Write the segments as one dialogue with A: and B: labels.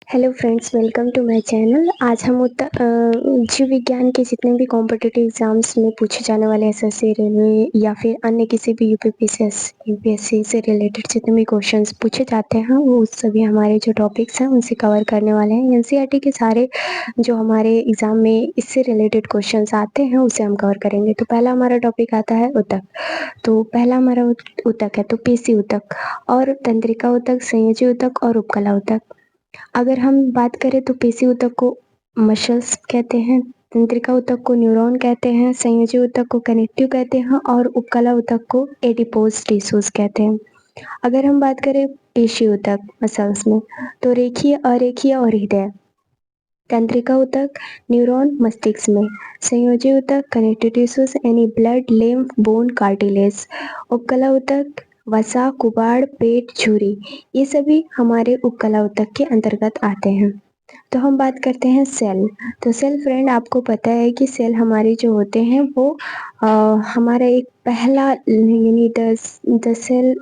A: Hello friends, welcome to my channel. आज हम जीव विज्ञान के जितने भी कॉम्पिटिटिव एग्जाम्स में पूछे जाने वाले एसएससी, रेलवे या फिर अन्य किसी भी यूपीएससी से रिलेटेड जितने भी क्वेश्चंस पूछे जाते हैं वो सभी हमारे जो टॉपिक्स हैं उनसे कवर करने वाले हैं। एनसीईआरटी के सारे जो हमारे एग्जाम में इससे रिलेटेड क्वेश्चंस आते हैं उसे हम कवर करेंगे। तो पहला हमारा टॉपिक आता है ऊतक। तो पहला हमारा ऊतक है तो पेशी ऊतक और तंत्रिका ऊतक, संयोजी ऊतक और उपकला ऊतक। अगर हम बात करें तो पेशी ऊतक को मसल्स कहते हैं, तंत्रिका ऊतक को न्यूरॉन कहते हैं, संयोजी ऊतक को कनेक्टिव कहते हैं और उपकला ऊतक को एडिपोज टिश्यूज कहते हैं। अगर हम बात करें पेशी ऊतक मसल्स में तो रेखीय, अरेखीय और हृदय। तंत्रिका ऊतक न्यूरॉन मस्तिष्क में, संयोजी ऊतक कनेक्टिव टिश्यूज यानी ब्लड, लिम्फ, बोन, कार्टिलेज। उपकला ऊतक वसा, कुबाड़, पेट, झुर्री, ये सभी हमारे उपकला ऊतक के अंतर्गत आते हैं। तो हम बात करते हैं सेल। तो सेल फ्रेंड, आपको पता है कि सेल हमारे जो होते हैं वो हमारा एक पहला यानी द सेल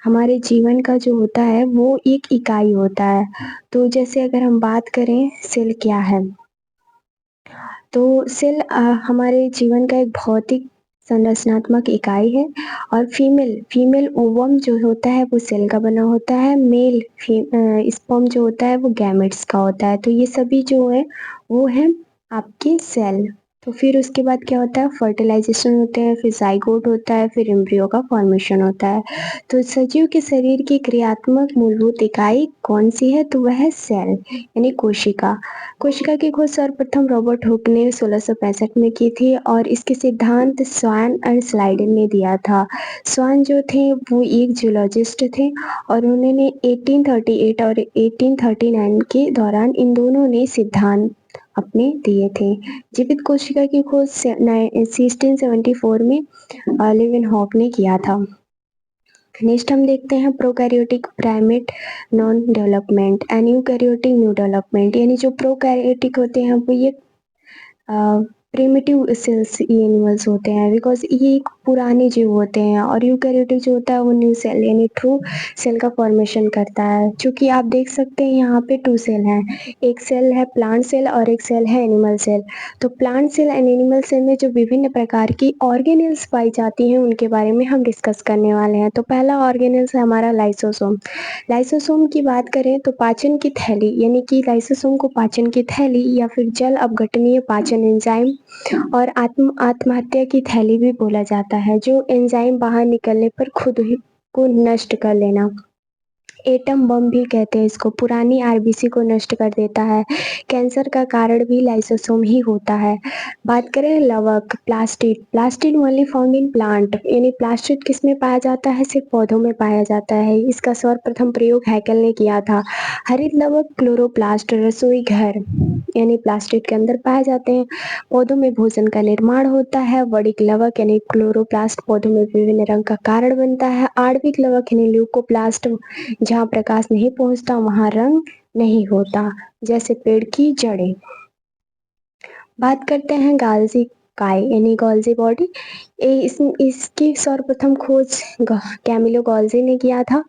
A: हमारे जीवन का जो होता है वो एक इकाई होता है। तो जैसे अगर हम बात करें सेल क्या है, तो सेल हमारे जीवन का एक भौतिक संरचनात्मक इकाई है। और फीमेल ओवम जो होता है वो सेल का बना होता है। मेल स्पर्म जो होता है वो गैमेट्स का होता है। तो ये सभी जो है वो है आपके सेल। तो फिर उसके बाद क्या होता है, फर्टिलाइजेशन होता है, फिर जाइगोट होता है, फिर एम्ब्रियो का फॉर्मेशन होता है। तो सजीव के शरीर की क्रियात्मक मूलभूत इकाई कौन सी है, तो वह है सेल यानी कोशिका। कोशिका की खोज सर्वप्रथम रॉबर्ट हुक ने 1665 में की थी और इसके सिद्धांत स्वान और स्लाइडन ने दिया था। स्वान जो थे वो एक जूलॉजिस्ट थे और उन्होंने 1838 और 1839 के दौरान इन दोनों ने सिद्धांत अपने दिए थे। जीवित कोशिका की खोज 1674 में लेवेनहॉक ने किया था। नेक्स्ट हम देखते हैं prokaryotic primate non development and eukaryotic new development. यानी जो प्रोकैरियोटिक होते हैं वो ये प्रिमिटिव सेल्स ये एनिमल्स होते हैं, बिकॉज ये एक पुराने जीव होते हैं। और यूकैरियोटिक जो होता है वो न्यू सेल यानी ट्रू सेल का फॉर्मेशन करता है। चूंकि आप देख सकते हैं यहाँ पे 2 सेल हैं, एक सेल है प्लांट सेल और एक सेल है एनिमल सेल। तो plant cell and animal cell में जो विभिन्न प्रकार की ऑर्गेनेल्स पाई जाती हैं उनके बारे में हम डिस्कस करने वाले हैं। तो पहला ऑर्गेनेल्स है हमारा लाइसोसोम। लाइसोसोम की बात करें तो पाचन की थैली यानी कि लाइसोसोम को पाचन की थैली या फिर जल अपघटनीय पाचन एंजाइम और आत्महत्या की थैली भी बोला जाता है, जो एंजाइम बाहर निकलने पर खुद ही को नष्ट कर लेना। एटम बम भी कहते हैं इसको, पुरानी आरबीसी को नष्ट कर देता है। कैंसर का कारण भी लाइसोसोम ही होता है। बात करें लवक, plastid. Plastid only found in plant यानी प्लास्टिड किस में पाया जाता है, सिर्फ पौधों में पाया जाता है। इसका सर्वप्रथम प्रयोग हैकेल ने किया था। हरित लवक क्लोरोप्लास्ट, रसोई घर यानी प्लास्टिड के अंदर पाए जाते हैं। पौधों में भोजन का निर्माण होता है। वर्णिक लवक यानी क्लोरोप्लास्ट पौधों में विभिन्न रंग का कारण बनता है। आणविक लवक यानी ल्यूकोप्लास्ट, जहाँ प्रकाश नहीं पहुंचता वहां रंग नहीं होता, जैसे पेड़ की जड़ें। बात करते हैं गाल्जी काय यानी गोल्जी बॉडी। इसकी सर्वप्रथम खोज कैमिलो गोल्जी ने किया था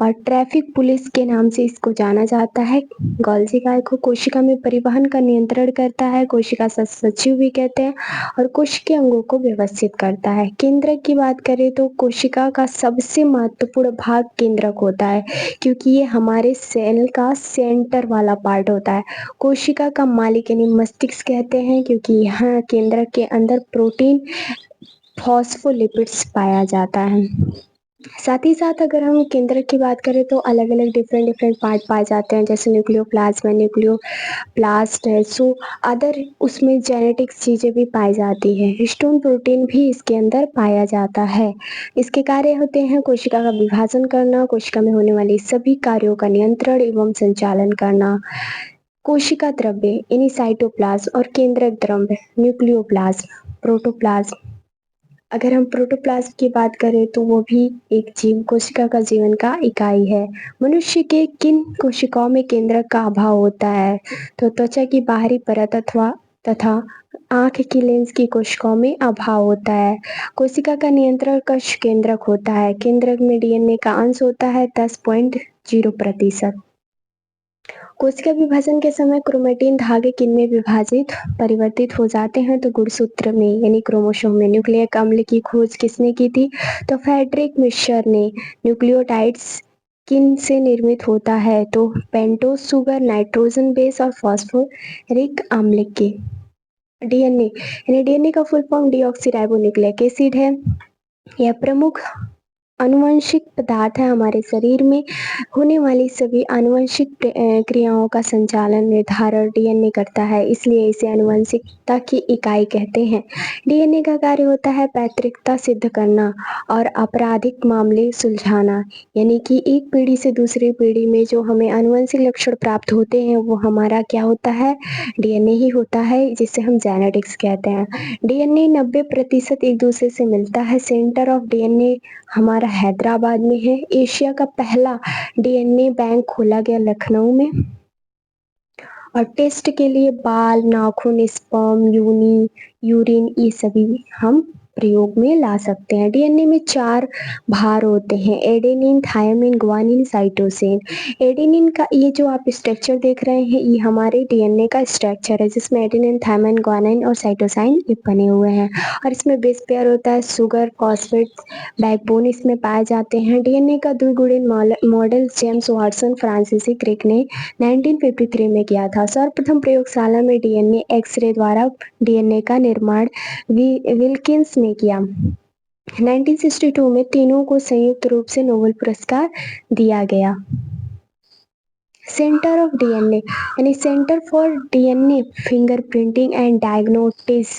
A: और ट्रैफिक पुलिस के नाम से इसको जाना जाता है। गोल्जी काय को कोशिका में परिवहन का नियंत्रण करता है, कोशिका सचिव भी कहते हैं, और कोशिकीय अंगों को व्यवस्थित करता है। केंद्रक की बात करें तो कोशिका का सबसे महत्वपूर्ण भाग केंद्रक होता है, क्योंकि ये हमारे सेल का सेंटर वाला पार्ट होता है। कोशिका का मालिक यानी मस्तिष्क कहते हैं, क्योंकि यहाँ केंद्रक के अंदर प्रोटीन, फॉस्फोलिपिड्स पाया जाता है। साथ ही साथ अगर हम केंद्रक की बात करें तो अलग अलग डिफरेंट पार्ट पाए जाते हैं, जैसे न्यूक्लियोप्लाज्म, न्यूक्लियोप्लास्ट है, सो अदर उसमें जेनेटिक्स चीजें भी पाई जाती है। हिस्टोन प्रोटीन भी इसके अंदर पाया जाता है। इसके कार्य होते हैं कोशिका का विभाजन करना, कोशिका में होने वाली सभी कार्यों का नियंत्रण एवं संचालन करना। कोशिका द्रव्य यानी साइटोप्लाज्म और केंद्रक द्रव्य न्यूक्लियोप्लाज्म, प्रोटोप्लाज्म। अगर हम प्रोटोप्लाज्म की बात करें तो वो भी एक जीव कोशिका का जीवन का इकाई है। मनुष्य के किन कोशिकाओं में केंद्रक का अभाव होता है, तो त्वचा की बाहरी परत तथा आंख की लेंस की कोशिकाओं में अभाव होता है। कोशिका का नियंत्रण कक्ष केंद्रक होता है। केंद्रक में डीएनए का अंश होता है 10.0%। कोशिका विभाजन के समय क्रोमेटिन धागे किनमें विभाजित परिवर्तित हो जाते हैं तो गुणसूत्र में यानी क्रोमोसोम में। न्यूक्लिक अम्ल की खोज किसने की थी तो फ्रेडरिक मिशर ने। न्यूक्लियोटाइड्स किन से निर्मित होता है तो पेंटोज शुगर, नाइट्रोजन बेस और फॉस्फोरिक अम्ल के। डीएनए यानी डीएनए का फुल फॉर्म डीऑक्सीराइबोन्यूक्लिक एसिड है। यह प्रमुख आनुवंशिक पदार्थ है। हमारे शरीर में होने वाली सभी आनुवंशिक क्रियाओं का संचालन निर्धारण डीएनए करता है, इसलिए इसे आनुवंशिकता की इकाई कहते हैं। डीएनए का कार्य होता है पैतृकता सिद्ध करना और आपराधिक मामले सुलझाना, यानी कि एक पीढ़ी से दूसरी पीढ़ी में जो हमें आनुवंशिक लक्षण प्राप्त होते हैं वो हमारा क्या होता है, डीएनए ही होता है, जिसे हम जेनेटिक्स कहते हैं। डीएनए 90% एक दूसरे से मिलता है। सेंटर ऑफ डीएनए हमारा हैदराबाद में है। एशिया का पहला डीएनए बैंक खोला गया लखनऊ में। और टेस्ट के लिए बाल, नाखून, स्पर्म, यूरिन ये सभी हम प्रयोग में ला सकते हैं। डीएनए में 4 भार होते हैं, adenine, thymine, guanine, cytosine. Adenine का ये जो आप स्ट्रक्चर देख रहे हैं ये हमारे डीएनए का स्ट्रक्चर है, जिसमें एडेनिन, थायमिन, ग्वानिन और साइटोसाइन ये बने हुए हैं। और इसमें बेस पेयर होता है सुगर, फॉस्फेट, बैकबोन इसमें पाए जाते हैं। डीएनए का द्विगुणित मॉडल जेम्स वाटसन फ्रांसीसी क्रिक ने 1953 में किया था। सर्वप्रथम प्रयोगशाला में डीएनए एक्सरे द्वारा डीएनए का निर्माण विल्किंस ने किया। 1962 में तीनों को संयुक्त रूप से नोबेल पुरस्कार दिया गया। सेंटर ऑफ डीएनए यानी centre for DNA fingerprinting and diagnostics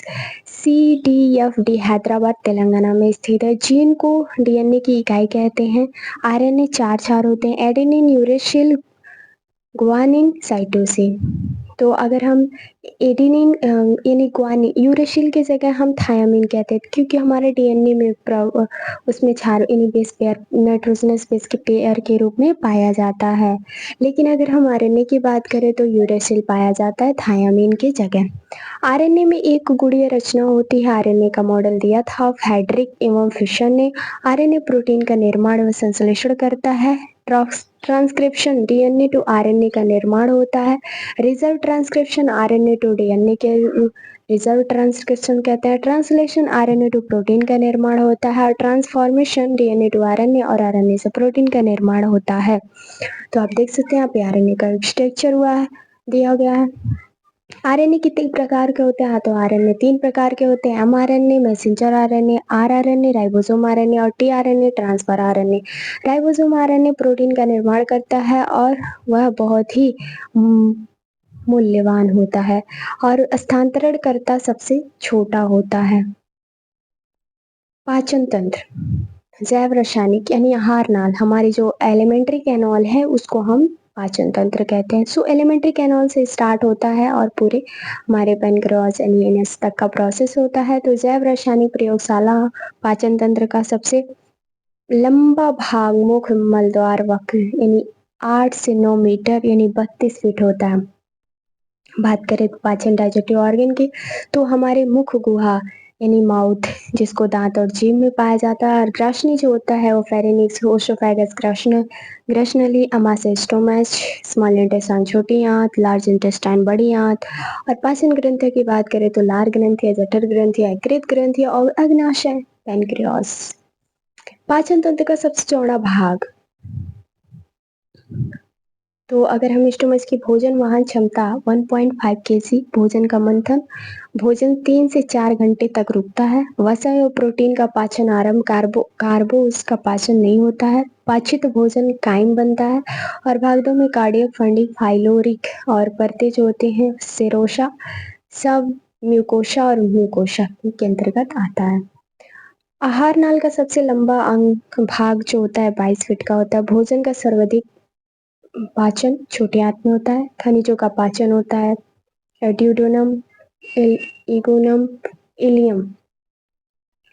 A: CDFD Hyderabad Telangana में स्थित है। जीन को डीएनए की इकाई कहते हैं। आरएनए 4 होते हैं, एडेनिन, यूरेसिल, ग्वानिन, साइटोसिन। तो अगर हम एडेनिन यानी ग्वानिन, यूरेसिल की जगह हम थायमिन कहते हैं, क्योंकि हमारे डीएनए में उसमें क्षार यानी बेस पेयर नाइट्रोजनस बेस के पेयर के रूप में पाया जाता है। लेकिन अगर हम आरएनए की बात करें तो यूरेसिल पाया जाता है थायमिन की जगह। आरएनए में एक गुणीय रचना होती है। आरएनए का मॉडल दिया था फ्रेडरिक एवं फिशर ने। आरएनए प्रोटीन का निर्माण व संश्लेषण करता है। ट्रांसक्रिप्शन डीएनए टू आरएनए का निर्माण होता है। Reverse transcription RNA to DNA के रिजर्व ट्रांसक्रिप्शन कहते हैं। ट्रांसलेशन आरएनए टू प्रोटीन का निर्माण होता है। और ट्रांसफॉर्मेशन डीएनए टू आरएनए और आरएनए से प्रोटीन का निर्माण होता है। तो आप देख सकते हैं यहाँ पे आरएनए का स्ट्रक्चर हुआ है, दिया गया है। आरएनए कितने प्रकार के होते हैं तो आरएनए 3 प्रकार के होते हैं, mRNA, messenger RNA, rRNA, ribosome RNA और tRNA, transfer RNA. Ribosome RNA protein का निर्माण करता है और वह बहुत ही मूल्यवान होता है और स्थानांतरण करता सबसे छोटा होता है। पाचन तंत्र जैव रासायनिक यानी आहार नाल, हमारी जो एलिमेंट्री कैनॉल है उसको हम पाचन तंत्र कहते हैं। सो एलिमेंट्री कैनॉल से स्टार्ट होता है और पूरे हमारे पैनक्रियाज यानी एनएस तक का प्रोसेस होता है। तो जैव रासायनिक प्रयोगशाला पाचन तंत्र का सबसे लंबा भाग मुख्य मलद्वार वक्र यानी 8 से 9 मीटर यानी 32 फीट होता है। बात करें पाचन डाइजेस्टिव ऑर्गन की तो हमारे मुख गुहा यानी माउथ, जिसको दांत और जीभ में पाया जाता है। और ग्राशनी जो होता है वो फेरिंक्स, ओसोफेगस, ग्रशनली, अमाशय, स्टोमच, स्मॉल इंटेस्टाइन छोटी आंत, लार्ज इंटेस्टाइन बड़ी आंत। और पाचन ग्रंथि की बात करें तो लार ग्रंथि, जठर ग्रंथि, यकृत ग्रंथि और अग्नाशय पैनक्रियास। पाचन तंत्र का सबसे चौड़ा भाग। तो अगर हम स्टोमच की भोजन वहन क्षमता 1.5 kg, भोजन का मंथन, भोजन 3 से 4 घंटे तक रुकता है। वसा और प्रोटीन का पाचन आरंभ, कार्बो उसका पाचन नहीं होता है। पाचित भोजन कायम बनता है। और भागदौड़ में कार्डियक, फंडिंग, फाइलोरिक और परते जो होते हैं सेरोसा, सब म्यूकोशा और म्यूकोशा के अंतर्गत आता है। आहार नाल का सबसे लंबा अंग भाग जो होता है 22 फीट का होता है। भोजन का सर्वाधिक पाचन छोटे आंत में होता है। खनिजों का पाचन होता है ड्यूडेनम, इगोनम, इलियम।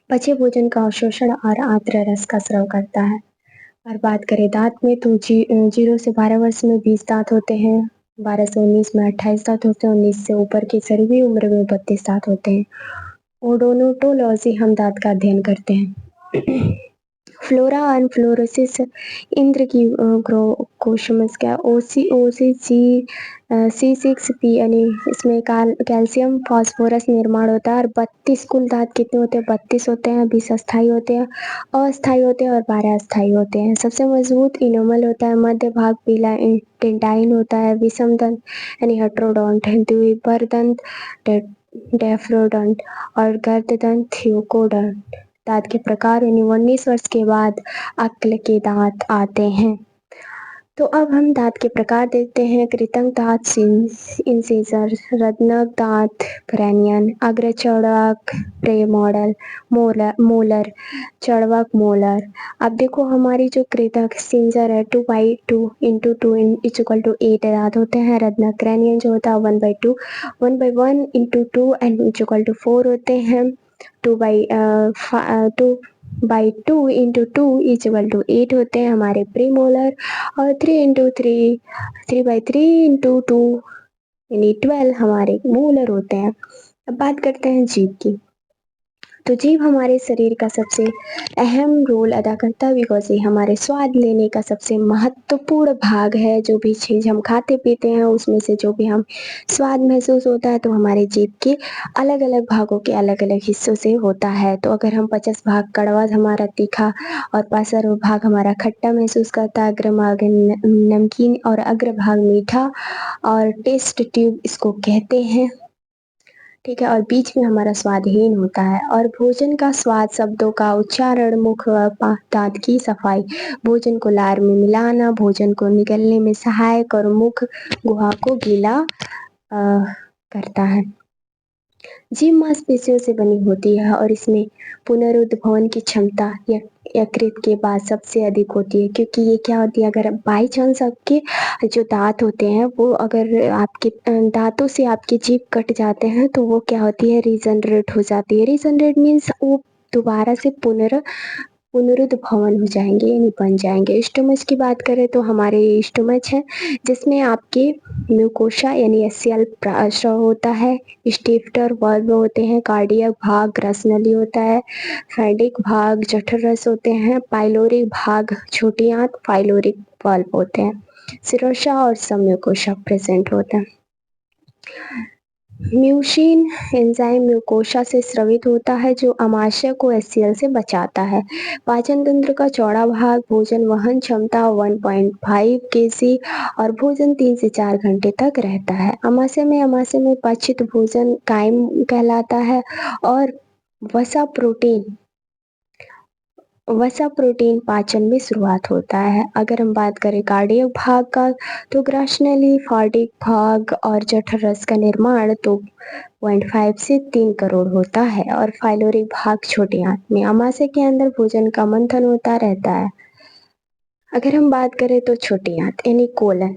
A: पचे भोजन का अवशोषण और आंत्र रस का स्राव करता है। और बात करें दांत में तो 0 से 12 वर्ष में 20 दांत होते हैं, 12 से 19 में 28 दांत होते हैं, 19 से ऊपर की सभी भी उम्र में 32 दांत होते हैं। ओडोनटोलॉजी हम दांत का अध्ययन करते हैं। फ्लोरा एंड फ्लोरोसिस इंद्र की कोशमस्का C6P यानी इसमें कैल्शियम फास्फोरस निर्माण होता है और 32 कुल धात कितने होते हैं? 32 होते हैं। 20 अस्थाई होते हैं, अस्थाई होते हैं और 12 अस्थाई होते हैं। सबसे मजबूत इनोमल होता है, मध्य भाग पीला टेंटाइन होता है, विषम दंत यानी हेट्रोडोंट, द्विपर दंत डेफ्रोडोंट और गर्द दंत थियोकोडोंट। दांत के प्रकार यानी 19 वर्ष के बाद अक्ल के दांत आते हैं। तो अब हम दांत के प्रकार देखते हैं। कृतंक दांत, इंसिजर, रत्नक दांत, क्रैनियन, अग्र चौड़क, प्रेमोडल, मोलर, चौड़वक मोलर। अब देखो हमारी जो कृतंक सिंजर है 2/2 इंटू 2 इज इक्वल टू 8 दांत होते हैं। रत्नक क्रैनियन जो होता है 1/2 1/1 into 2 and is equal to 4 होते हैं। 2/2 इंटू 2 इज इक्वल टू 8 होते हैं हमारे प्रीमोलर, और 3/3 इंटू 2 यानी 12 हमारे मोलर होते हैं। अब बात करते हैं जीभ की। तो जीभ हमारे शरीर का सबसे अहम रोल अदा करता है, बिकॉज ये हमारे स्वाद लेने का सबसे महत्वपूर्ण भाग है। जो भी चीज़ हम खाते पीते हैं उसमें से जो भी हम स्वाद महसूस होता है तो हमारे जीभ के अलग अलग भागों के अलग अलग हिस्सों से होता है। तो अगर हम 50 भाग कड़वा हमारा तीखा और 50 भाग हमारा खट्टा महसूस करता है, अग्र भाग नमकीन और अग्र भाग मीठा और टेस्ट ट्यूब इसको कहते हैं, ठीक है। और बीच में हमारा स्वादहीन होता है। और भोजन का स्वाद शब्दों का उच्चारण, मुख व दांत की सफाई, भोजन को लार में मिलाना, भोजन को निगलने में सहायक और मुख गुहा को गीला करता है। जीभ मांसपेशियों से बनी होती है और इसमें पुनरुद्भवन की क्षमता यकृत के बाद सबसे अधिक होती है, क्योंकि ये क्या होती है, अगर बाई चांस आपके जो दांत होते हैं वो अगर आपके दांतों से आपकी जीभ कट जाते हैं तो वो क्या होती है, रीजनरेट हो जाती है। रीजनरेट मीन्स वो दोबारा से पुनरुद्भवन हो जाएंगे यानी बन जाएंगे। स्टोमच की बात करें तो हमारे स्टोमच है जिसमें आपके म्यूकोशा यानी एससीएल स्राव होता है, स्टिफ्टर वर्ब होते हैं, कार्डियक भाग ग्रसनली होता है, फैडिक भाग जठर रस होते हैं, पाइलोरिक भाग छोटी आंत पाइलोरिक बल्ब होते हैं, सिरोशा और सम्यूकोशा प्रेजेंट होते हैं। म्यूसिन एंजाइम म्यूकोशा से स्रवित होता है जो अमाशय को एचसीएल से बचाता है। पाचन तंत्र का चौड़ा भाग, भोजन वहन क्षमता 1.5 केजी और भोजन 3 से 4 घंटे तक रहता है। अमाशय में पचित भोजन कायम कहलाता है। और वसा प्रोटीन पाचन में शुरुआत होता है। अगर हम बात करें कार्डियक भाग का तो ग्रासनली, फार्डिक भाग और जठर रस का निर्माण 2.5 से 3 करोड़ होता है। और फाइलोरिक भाग छोटी आंत में अमाशय के अंदर भोजन का मंथन होता रहता है। अगर हम बात करें तो छोटी आंत यानी कोलन,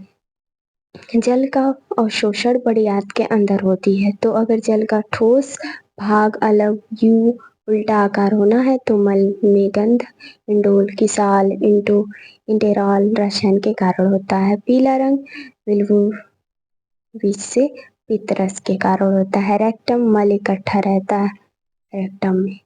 A: जल का अवशोषण बड़ी आंत के अंदर होती है। तो अगर जल का ठोस भाग अलग यू उल्टा आकार होना है तो मल में गंध, इंडोल की साल, इंटेरॉल रसायन के कारण होता है। पीला रंग बीच से पित्तरस के कारण होता है। रेक्टम मल इकट्ठा रहता है रेक्टम में।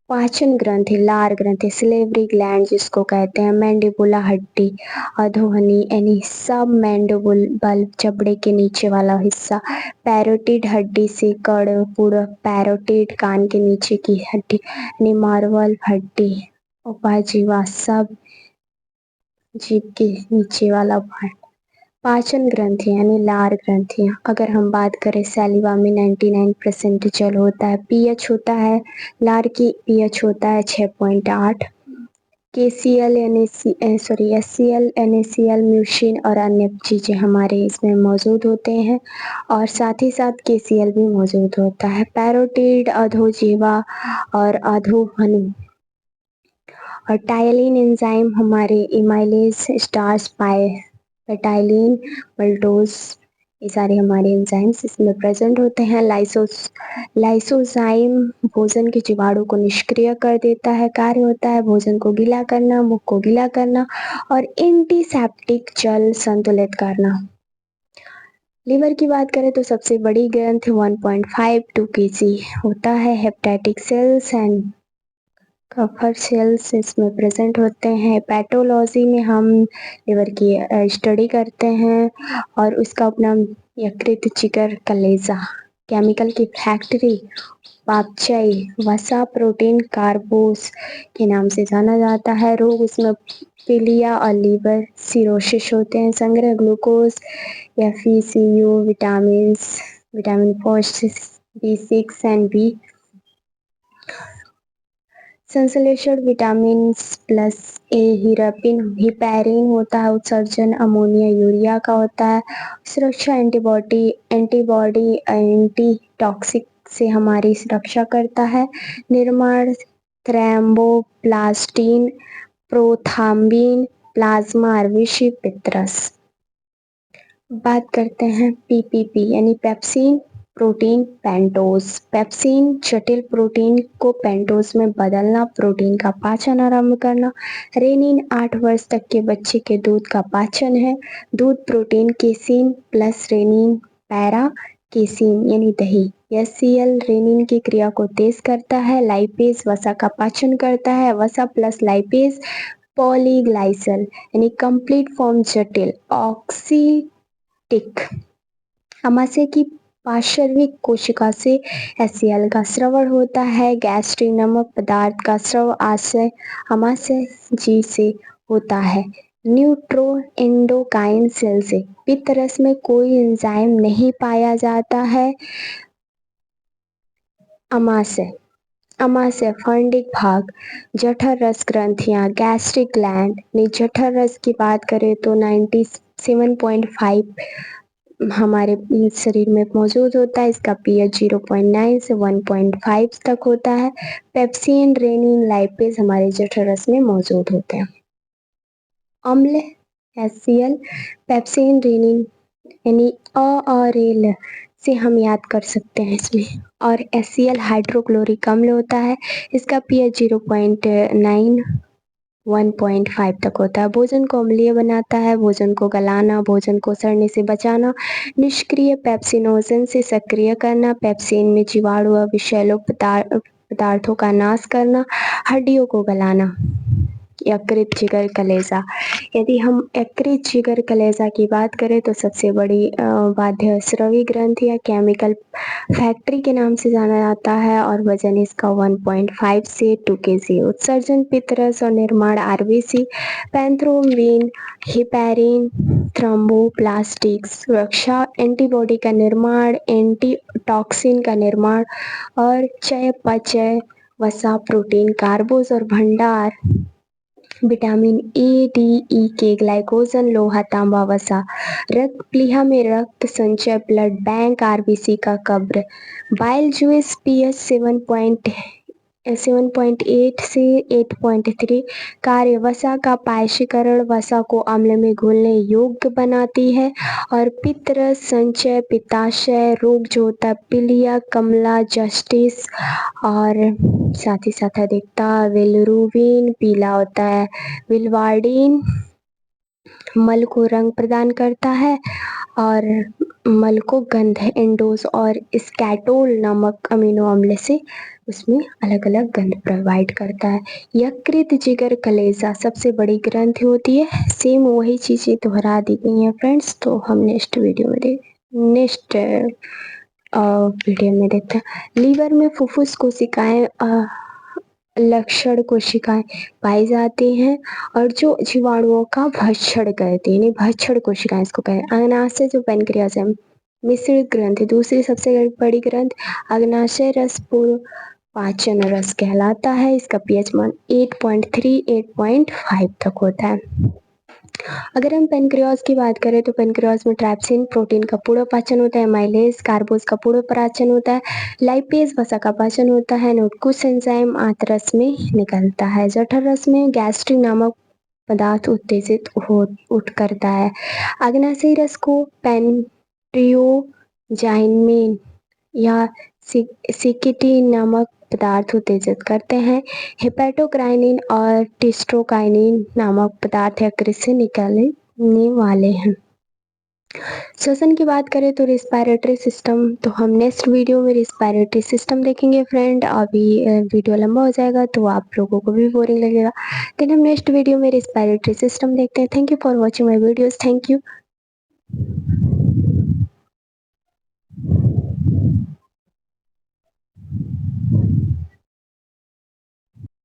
A: पाचन ग्रंथि, लार ग्रंथि, सिलेवरी ग्लैंड जिसको कहते हैं, मैंडिबुला हड्डी, अधोहनी यानी सब मैंडिबुल चमड़े के नीचे वाला हिस्सा, पैरोटिड हड्डी से कड़ पूरा पैरोटिड कान के नीचे की हड्डी यानी मार्वल हड्डी, उपाजीवा सब जीभ के नीचे वाला पार्ट। पाचन ग्रंथि यानी लार ग्रंथियां, अगर हम बात करें सैलिवा में 99% जल होता है। पीएच होता है लार की, पीएच होता है 6.8। KCl SCl NaCl म्यूसिन और अन्य चीजें हमारे इसमें मौजूद होते हैं और साथ ही साथ KCl भी मौजूद होता है। पैरोटिड, अधोजीवा और अधोहनु और टायलिन एंजाइम हमारे इमाइलेज स्टार्च पेटाइलिन मल्टोज, ये सारे हमारे एंजाइम्स इसमें प्रेजेंट होते हैं। लाइसोजाइम भोजन के जीवाणु को निष्क्रिय कर देता है, कार्य होता है भोजन को गीला करना, मुख को गीला करना और एंटीसेप्टिक जल संतुलित करना। लीवर की बात करें तो सबसे बड़ी ग्रंथि 1.52 kg होता है। हेपेटाइटिक सेल्स एंड कफर सेल्स इसमें प्रेजेंट होते हैं। पैथोलॉजी में हम लिवर की स्टडी करते हैं और उसका उपनाम यकृत, जिगर, कलेजा। केमिकल की फैक्ट्री पापचाई वसा, प्रोटीन, कार्बोस के नाम से जाना जाता है। रोग उसमें पीलिया और लीवर सिरोसिस होते हैं। संग्रह glucose, FeCU, vitamin B6 and B। संश्लेषण विटामिन प्लस ए, हिपैरिन होता है। उत्सर्जन अमोनिया यूरिया का होता है। सुरक्षा एंटीबॉडी एंटीटॉक्सिक से हमारी सुरक्षा करता है। निर्माण थ्रोम्बोप्लास्टिन, प्रोथ्राम्बिन, प्लाज्मा आरबीसी, पितरस। बात करते हैं PPP यानी पेप्सिन प्रोटीन पेंटोज। पेप्सिन जटिल प्रोटीन को पेंटोज में बदलना, प्रोटीन का पाचन आरंभ करना। रेनिन 8 वर्ष तक के बच्चे के दूध का पाचन है। दूध protein casein plus rennin para casein यानी दही। HCl रेनिन की क्रिया को तेज करता है। लाइपेज वसा का पाचन करता है। वसा प्लस लाइपेज पॉलीग्लाइसल यानी कंप्लीट फॉर्म जटिल ऑक्सीटिक। अमाशय की पार्श्विक कोशिका से HCl का स्रवण होता है। गैस्ट्रिक नमक पदार्थ का स्रव अमाशय जी से होता है। न्यूट्रोएंडोक्राइन सेल से पित्त रस में कोई एंजाइम नहीं पाया जाता है। अमाशय फंडिक भाग, जठर रस ग्रंथियां, गैस्ट्रिक ग्लैंड। जठर रस की बात करें तो 97.5 हमारे शरीर में मौजूद होता है। इसका pH 0.9 से 1.5 तक होता है। पेप्सिन, रेनिन, लाइपेज हमारे जठर रस में मौजूद होते हैं। अम्ल HCl, पेप्सिन, रेनिन यानी अरेल से हम याद कर सकते हैं इसमें। और HCl हाइड्रोक्लोरिक अम्ल होता है। इसका pH 0.9 1.5 तक होता है। भोजन को अम्लीय बनाता है। भोजन को गलाना, भोजन को सड़ने से बचाना। निष्क्रिय पेप्सिनोजन से सक्रिय करना। पेप्सिन में जीवाणु और विषैले पदार्थों का नाश करना। हड्डियों को गलाना। यकृत, जिगर, कलेजा। यदि हम यकृत, जिगर, कलेजा की बात करें तो सबसे बड़ी बाध्य स्रवी ग्रंथि या केमिकल फैक्ट्री के नाम से जाना जाता है और वजन इसका 1.5 से 2 kg। उत्सर्जन पितरस और निर्माण आरबीसी, पैंथ्रोम्बिन, हिपैरिन, थ्रोम्बोप्लास्टिक। सुरक्षा एंटीबॉडी का निर्माण, एंटीटॉक्सिन का निर्माण और चयापचय, वसा, प्रोटीन, कार्बोज और भंडार विटामिन ए, डी, ई के, ग्लाइकोजन, लोहा, तांबा, वसा। रक्त प्लीहा में रक्त संचय, ब्लड बैंक, आरबीसी का कब्र। बाइल जूस pH 7.8 से 8.3। कार्य वसा का पायशीकरण, वसा को अम्ल में घुलने योग्य बनाती है। और पित्त रस संचय, पित्ताशय रोग जो होता है पीलिया, कमला, जस्टिस और साथ ही साथ अधिकता बिलिरुबिन पीला होता है। बिलवार्डिन मल को रंग प्रदान करता है और मल को गंध, एंडोज और स्कैटोल नामक अमीनो अम्ल से उसमें अलग अलग गंध प्रोवाइड करता है। यकृत, जिगर, कलेजा सबसे बड़ी ग्रंथि होती है। सेम वही चीजें दोहरा दी गई हैं फ्रेंड्स। तो हम नेक्स्ट वीडियो में देखते हैं। लीवर में फुफ्फुस कोशिकाएं लक्षण कोशिकाएं पाई जाती हैं और जो जीवाणुओं का भक्षण करती है, भक्षण कोशिकाएं इसको कहते हैं। अग्नाशय जो पेनक्रियास है, मिश्रित ग्रंथि दूसरी सबसे बड़ी ग्रंथि। अग्नाशय रस पूर्व पाचन रस कहलाता है। इसका pH मान 8.3 8.5 तक होता है। अगर हम पेनक्रियास की बात करें तो पेनक्रियास में ट्राइप्सिन प्रोटीन का पूर्ण पाचन होता है। माइलेज कार्बोज का पूर्ण पाचन होता है। लाइपेज वसा का पाचन होता है। कुछ एंजाइम आंतरस में निकलता है। जठर रस में गैस्ट्रिक नामक पदार्थ उत्तेजित उठ करता है। अग्नाशयी रस को पेंट्रियोजाइमिन या सिकिटी नामक पदार्थ उत्तेजित करते हैं। हेपेटोकाइनिन और टिस्ट्रोकाइनिन नामक पदार्थ यकृत से निकलने वाले हैं। श्वसन की बात करें तो रिस्पायरेटरी सिस्टम, तो हम नेक्स्ट वीडियो में रिस्पायरेटरी सिस्टम देखेंगे फ्रेंड। अभी वीडियो लंबा हो जाएगा तो आप लोगों को भी बोरिंग लगेगा, देन हम नेक्स्ट वीडियो में रिस्पायरेटरी सिस्टम देखते हैं। Thank you for watching my videos, thank you.